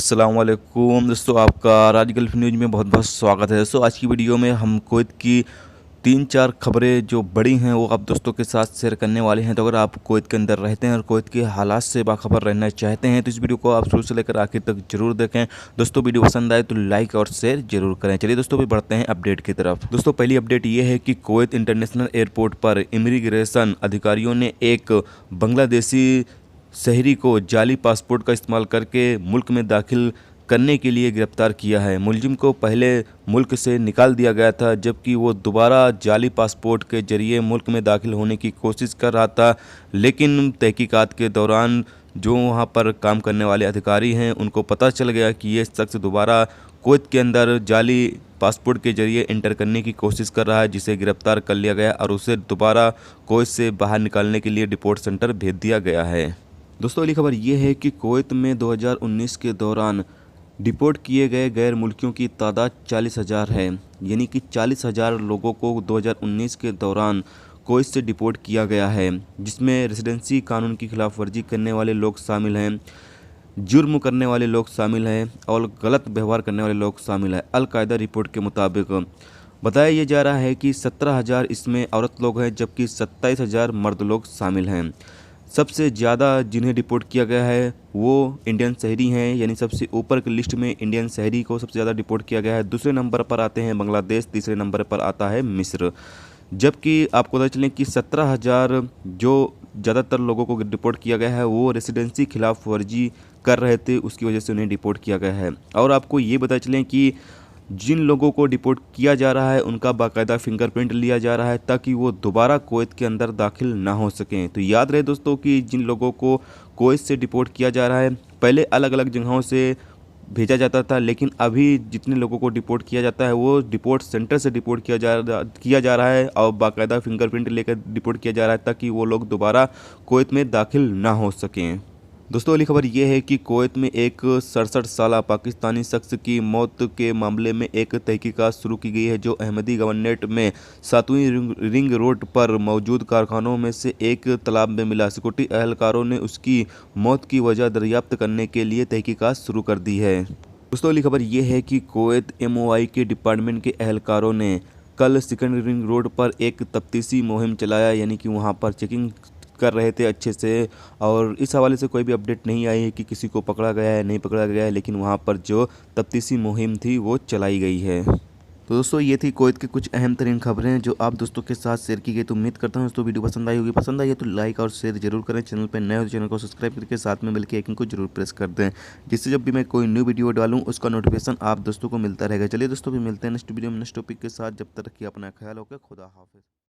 अस्सलामुअलैकुम दोस्तों, आपका आज गल्फ न्यूज़ में बहुत बहुत स्वागत है। दोस्तों आज की वीडियो में हम कुवैत की 3-4 खबरें जो बड़ी हैं वो आप दोस्तों के साथ शेयर करने वाले हैं। तो अगर आप कुवैत के अंदर रहते हैं और कुवैत के हालात से बाखबर रहना चाहते हैं तो इस वीडियो को आप शुरू से लेकर आखिर तक जरूर देखें। दोस्तों वीडियो पसंद आए तो लाइक और शेयर जरूर करें। चलिए दोस्तों भी बढ़ते हैं अपडेट की तरफ। दोस्तों पहली अपडेट ये है कि कुवैत इंटरनेशनल एयरपोर्ट पर इमिग्रेशन अधिकारियों ने एक बांग्लादेशी शहरी को जाली पासपोर्ट का इस्तेमाल करके मुल्क में दाखिल करने के लिए गिरफ्तार किया है। मुलजिम को पहले मुल्क से निकाल दिया गया था, जबकि वो दोबारा जाली पासपोर्ट के जरिए मुल्क में दाखिल होने की कोशिश कर रहा था। लेकिन तहकीकात के दौरान जो वहाँ पर काम करने वाले अधिकारी हैं उनको पता चल गया कि ये शख्स दोबारा कुवैत के अंदर जाली पासपोर्ट के जरिए इंटर करने की कोशिश कर रहा है, जिसे गिरफ्तार कर लिया गया और उसे दोबारा कुवैत से बाहर निकालने के लिए डिपोर्ट सेंटर भेज दिया गया है। दोस्तों अगली खबर ये है कि कुवैत में 2019 के दौरान डिपोर्ट किए गए गैर मुल्कियों की तादाद 40,000 है। यानी कि 40,000 लोगों को 2019 के दौरान कुवैत से डिपोर्ट किया गया है, जिसमें रेसिडेंसी कानून की खिलाफ वर्जी करने वाले लोग शामिल हैं, जुर्म करने वाले लोग शामिल हैं और गलत व्यवहार करने वाले लोग शामिल हैं। अल कायदा रिपोर्ट के मुताबिक बताया ये जा रहा है कि 17,000 इसमें औरत लोग हैं, जबकि 27,000 मर्द लोग शामिल हैं। सबसे ज़्यादा जिन्हें डिपोर्ट किया गया है वो इंडियन शहरी हैं, यानी सबसे ऊपर की लिस्ट में इंडियन शहरी को सबसे ज़्यादा डिपोर्ट किया गया है। दूसरे नंबर पर आते हैं बांग्लादेश, तीसरे नंबर पर आता है मिस्र। जबकि आपको पता चलें कि 17,000 जो ज़्यादातर लोगों को डिपोर्ट किया गया है वो रेसिडेंसी खिलाफ वर्जी कर रहे थे, उसकी वजह से उन्हें डिपोर्ट किया गया है। और आपको ये पता चलें कि जिन लोगों को डिपोर्ट किया जा रहा है उनका बाकायदा फिंगरप्रिंट लिया जा रहा है ताकि वो दोबारा कुवैत के अंदर दाखिल ना हो सकें। तो याद रहे दोस्तों कि जिन लोगों को कुवैत से डिपोर्ट किया जा रहा है पहले अलग अलग जगहों से भेजा जाता था, लेकिन अभी जितने लोगों को डिपोर्ट किया जाता है वो डिपोर्ट सेंटर से डिपोर्ट किया जा रहा है और बाकायदा फिंगरप्रिंट लेकर डिपोर्ट किया जा रहा है ताकि वो लोग दोबारा कुवैत में दाखिल ना हो सकें। दोस्तों अगली खबर ये है कि कुवैत में एक 67 साला पाकिस्तानी शख्स की मौत के मामले में एक तहकीकात शुरू की गई है, जो अहमदी गवर्नमेंट में 7वीं रिंग रोड पर मौजूद कारखानों में से एक तालाब में मिला। सिक्योरिटी एहलकारों ने उसकी मौत की वजह दरियाफ्त करने के लिए तहकीकात शुरू कर दी है। दोस्तों अगली खबर ये है कि कुवैत MOI के डिपार्टमेंट के एहलकारों ने कल सेकंड रिंग रोड पर एक तफ्तीशी मुहिम चलाया, यानी कि वहाँ पर चेकिंग कर रहे थे अच्छे से। और इस हवाले से कोई भी अपडेट नहीं आई है कि किसी को पकड़ा गया है नहीं पकड़ा गया है, लेकिन वहाँ पर जो तफ्तीशी मुहिम थी वो चलाई गई है। तो दोस्तों ये थी कुवैत की कुछ अहम तरीन खबरें जो आप दोस्तों के साथ शेयर की गई। तो उम्मीद करता हूँ दोस्तों वीडियो पसंद आई होगी। पसंद आई है तो लाइक और शेयर जरूर करें। चैनल पर नए हो तो चैनल को सब्सक्राइब करके साथ में मिलकर आइकन को जरूर प्रेस कर दें, जिससे जब भी मैं कोई न्यू वीडियो डालूँ उसका नोटिफिकेशन आप दोस्तों को मिलता रहेगा। चलिए दोस्तों भी मिलते हैं नेक्स्ट वीडियो में नेक्स्ट टॉपिक के साथ। जब तक कि अपना ख्याल होकर खुदा हाफिज़।